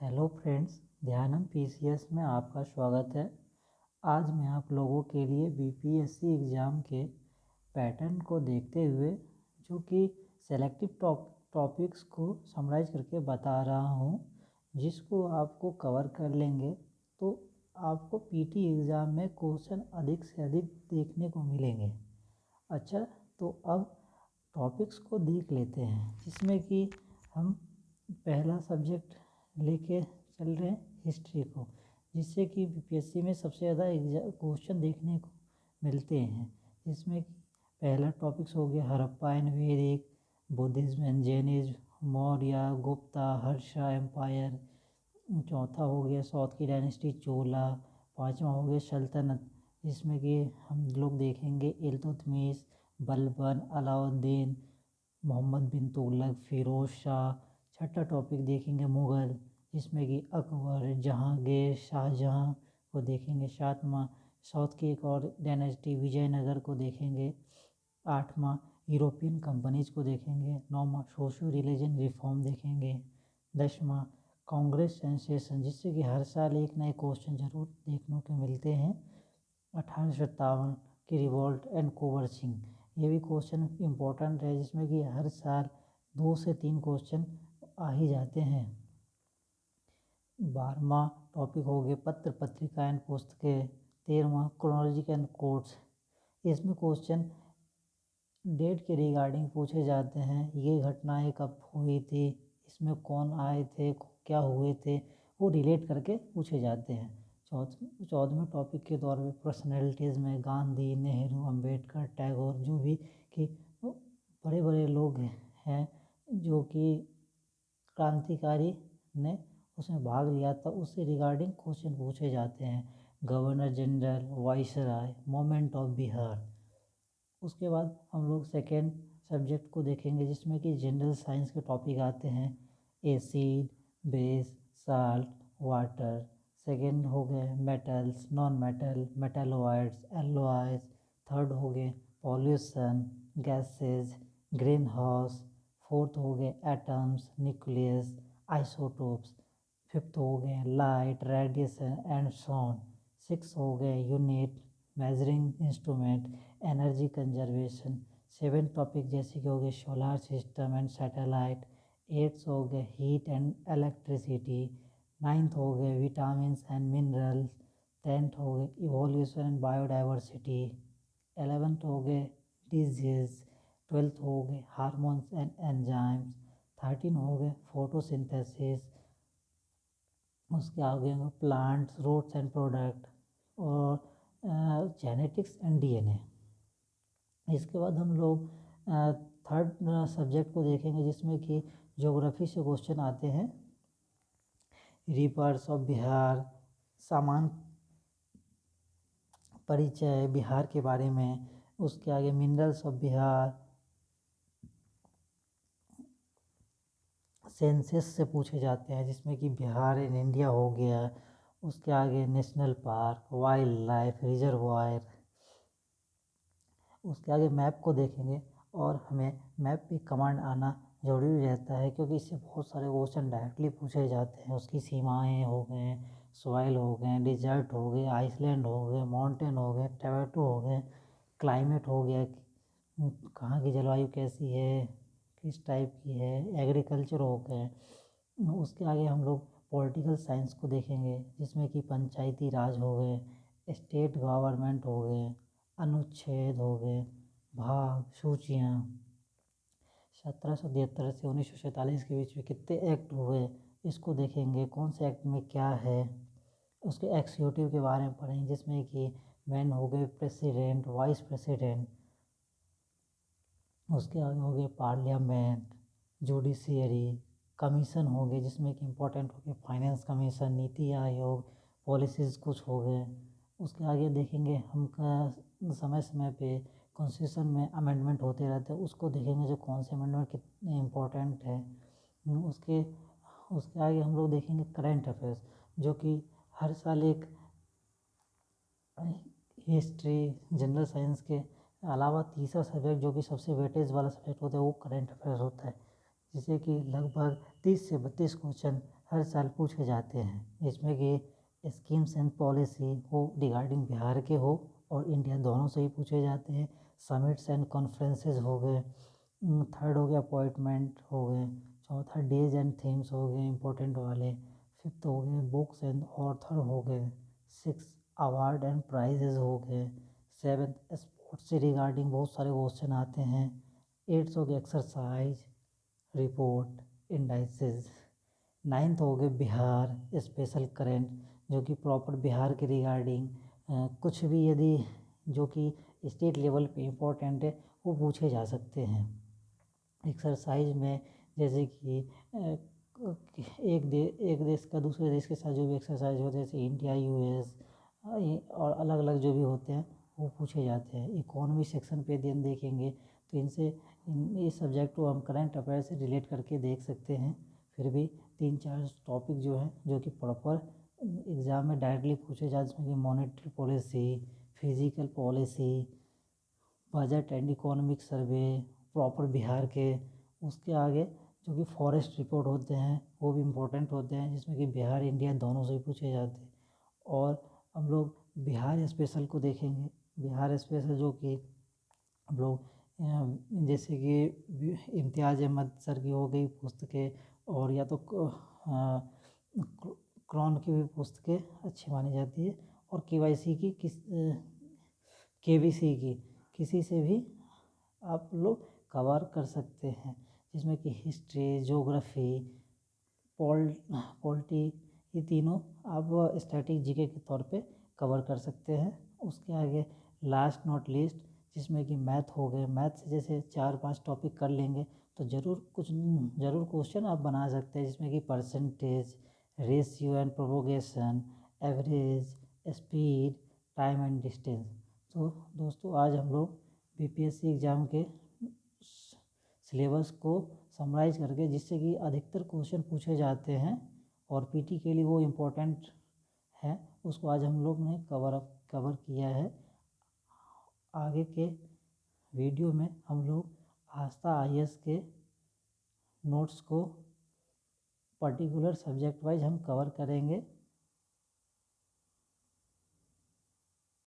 Hello friends, ध्यानम PCS में आपका स्वागत है। आज मैं आप लोगों के लिए बीपीएससी एग्ज़ाम के पैटर्न को देखते हुए जो कि सेलेक्टिव टॉपिक्स को समराइज करके बता रहा हूँ, जिसको आपको कवर कर लेंगे तो आपको पीटी एग्ज़ाम में क्वेश्चन अधिक से अधिक देखने को मिलेंगे। अच्छा, तो अब टॉपिक्स को देख लेते हैं, जिसमें कि हम पहला सब्जेक्ट लेके चल रहे हैं हिस्ट्री को, जिससे कि बीपीएससी में सबसे ज़्यादा क्वेश्चन देखने को मिलते हैं। जिसमें कि पहला टॉपिक्स हो गया Harappa and Vedic, Buddhism and Jainism, Maurya, Gupta, Harsha empire. चौथा हो गया साउथ की डायनेस्टी चोला। पांचवा हो गया सल्तनत, जिसमें कि हम लोग देखेंगे इल्तुतमिश, बलबन, अलाउद्दीन, मोहम्मद बिन तुगलक, फिरोज शाह। छठा टॉपिक देखेंगे मुग़ल, जिसमें कि अकबर, जहांगीर, शाहजहां को देखेंगे। सातवां साउथ की एक और डायनेस्टी विजयनगर को देखेंगे। आठवां यूरोपियन कंपनीज को देखेंगे। नौवां सोशो रिलीजन रिफॉर्म देखेंगे। 10वां कांग्रेस सेंसेशन, जिससे कि हर साल एक नए क्वेश्चन जरूर देखने को मिलते हैं। 1857 की रिवॉल्ट एंड कोवरसिंग, ये भी क्वेश्चन इम्पोर्टेंट है, जिसमें कि हर साल 2 से 3 क्वेश्चन आ ही जाते हैं। 12वां टॉपिक हो गया पत्र पत्रिका एंड पुस्तकें। 13वां क्रोनोलॉजी एंड कोर्ट्स, इसमें क्वेश्चन डेट के रिगार्डिंग पूछे जाते हैं। ये घटनाएं कब हुई थी, इसमें कौन आए थे, क्या हुए थे, वो रिलेट करके पूछे जाते हैं। 14वें टॉपिक के तौर पे पर्सनैलिटीज़ में गांधी, नेहरू, अंबेडकर, टैगोर, जो भी कि बड़े बड़े लोग हैं जो कि क्रांतिकारी ने उसमें भाग लिया था, उससे रिगार्डिंग क्वेश्चन पूछे जाते हैं। Governor general, viceroy, moment of Bihar. उसके बाद हम लोग सेकेंड सब्जेक्ट को देखेंगे, जिसमें कि जनरल साइंस के टॉपिक आते हैं। Acid, base, salt, water. Second हो गए metals, non metal, metalloids, alloys. Third हो गए pollution, gases, green house. Fourth हो गए एटम्स, न्यूक्लियस, आइसोटोप्स। फिफ्थ हो गए light, radiation and sound. Six हो गए unit, measuring instrument, energy conservation. 7 topic जैसे कि हो गए सोलर सिस्टम एंड सैटेलाइट। 8 हो गए हीट एंड इलेक्ट्रिसिटी। 9th हो गए विटामिन एंड मिनरल्स। 10th हो गए इवोल्यूशन एंड बायोडाइवर्सिटी। 11th हो गए डिजीज। 12th हो गए हार्मोन्स एंड एंजाइम्स। 13 हो गए फोटोसिंथेसिस। उसके आगे होंगे प्लांट्स, रूट्स एंड प्रोडक्ट, और जेनेटिक्स एंड डीएनए। इसके बाद हम लोग थर्ड सब्जेक्ट को देखेंगे, जिसमें कि ज्योग्राफी से क्वेश्चन आते हैं। रिवर्स ऑफ बिहार, सामान्य परिचय बिहार के बारे में। उसके आगे मिनरल्स ऑफ बिहार, सेंसस से पूछे जाते हैं, जिसमें कि बिहार इन इंडिया हो गया। उसके आगे national park, wild life reservoir. उसके आगे मैप को देखेंगे, और हमें मैप पे कमांड आना ज़रूरी रहता है, क्योंकि इससे बहुत सारे क्वेश्चन डायरेक्टली पूछे जाते हैं। उसकी सीमाएं हो गए, सॉइल हो गए, डिजर्ट हो गए, आइसलैंड हो गए, माउंटेन हो गए, टैबेटो हो गए, क्लाइमेट हो गया, कहाँ की जलवायु कैसी है, किस टाइप की है, एग्रीकल्चर हो गए। उसके आगे हम लोग पॉलिटिकल साइंस को देखेंगे, जिसमें कि पंचायती राज हो गए, स्टेट गवर्नमेंट हो गए, अनुच्छेद हो गए, भाग, सूचियाँ। 1773 से 1947 के बीच में कितने एक्ट हुए, इसको देखेंगे, कौन से एक्ट में क्या है। उसके एक्सिक्यूटिव के बारे में पढ़ेंगे, जिसमें कि मेन हो गए प्रेसिडेंट, वाइस प्रेसिडेंट। उसके आगे हो गए पार्लियामेंट, जुडिशियरी, कमीशन हो गए, जिसमें कि इम्पोर्टेंट हो गए finance commission, NITI Aayog, policies कुछ हो गए। उसके आगे देखेंगे हम समय समय पे कॉन्स्टिट्यूशन में अमेंडमेंट होते रहते हैं, उसको देखेंगे जो कौन से अमेंडमेंट कितने इम्पोर्टेंट है। उसके उसके आगे हम लोग देखेंगे करंट अफेयर्स, जो कि हर साल एक हिस्ट्री, जनरल साइंस के अलावा तीसरा सब्जेक्ट जो कि सबसे वेटेज वाला सब्जेक्ट होता है, वो करंट अफेयर्स होता है, जिससे कि लगभग 30 से 32 क्वेश्चन हर साल पूछे जाते हैं, जिसमें कि स्कीम्स एंड पॉलिसी हो रिगार्डिंग बिहार के हो और इंडिया दोनों से ही पूछे जाते हैं। समिट्स एंड कॉन्फ्रेंसेस हो गए, थर्ड हो गया अपॉइंटमेंट हो गए, चौथा डेज एंड थीम्स हो गए इम्पोर्टेंट वाले, फिफ्थ हो गए बुक्स एंड ऑथर हो गए, सिक्स अवार्ड एंड प्राइजेस हो गए, सेवन्थ स्पोर्ट्स से रिगार्डिंग बहुत सारे क्वेश्चन आते हैं, एट्थ हो गए एक्सरसाइज रिपोर्ट इंडाइसिस, नाइन्थ हो गए बिहार स्पेशल करंट जो कि प्रॉपर बिहार के रिगार्डिंग कुछ भी यदि जो कि स्टेट लेवल पे इम्पोर्टेंट है वो पूछे जा सकते हैं। एक्सरसाइज में जैसे कि एक देश का दूसरे देश के साथ जो भी एक्सरसाइज होते हैं जैसे इंडिया यूएस और अलग अलग जो भी होते हैं वो पूछे जाते हैं। इकोनॉमी सेक्शन पे दिन देखेंगे तो इस सब्जेक्ट को हम करंट अफेयर से रिलेट करके देख सकते हैं। फिर भी 3-4 टॉपिक जो हैं जो कि प्रॉपर एग्ज़ाम में डायरेक्टली पूछे जाते हैं, जिसमें कि monetary policy, physical policy, budget and economic survey proper Bihar के। उसके आगे जो कि फॉरेस्ट रिपोर्ट होते हैं वो भी इम्पोर्टेंट होते हैं, जिसमें कि बिहार इंडिया दोनों से ही पूछे जाते हैं। और हम लोग बिहार स्पेशल को देखेंगे, बिहार स्पेशल जो कि हम लोग जैसे कि इम्तियाज़ अहमद सर की हो गई पुस्तकें और या तो क्रॉन की भी पुस्तकें अच्छी मानी जाती है और केवाईसी की केबीसी की किसी से भी आप लोग कवर कर सकते हैं, जिसमें कि हिस्ट्री ज्योग्राफी पॉलिटी ये तीनों आप स्टैटिक जीके के तौर पे कवर कर सकते हैं। उसके आगे लास्ट नॉट लीस्ट जिसमें कि मैथ हो गए, मैथ से जैसे 4-5 टॉपिक कर लेंगे तो ज़रूर क्वेश्चन आप बना सकते हैं, जिसमें कि percentage, ratio and propagation, average, speed, time and distance. तो दोस्तों आज हम लोग बीपीएससी एग्ज़ाम के सिलेबस को समराइज़ करके जिससे कि अधिकतर क्वेश्चन पूछे जाते हैं और पीटी के लिए वो इम्पोर्टेंट है उसको आज हम लोग ने कवर किया है। आगे के वीडियो में हम लोग आस्था आईएएस के नोट्स को पर्टिकुलर सब्जेक्ट वाइज हम कवर करेंगे।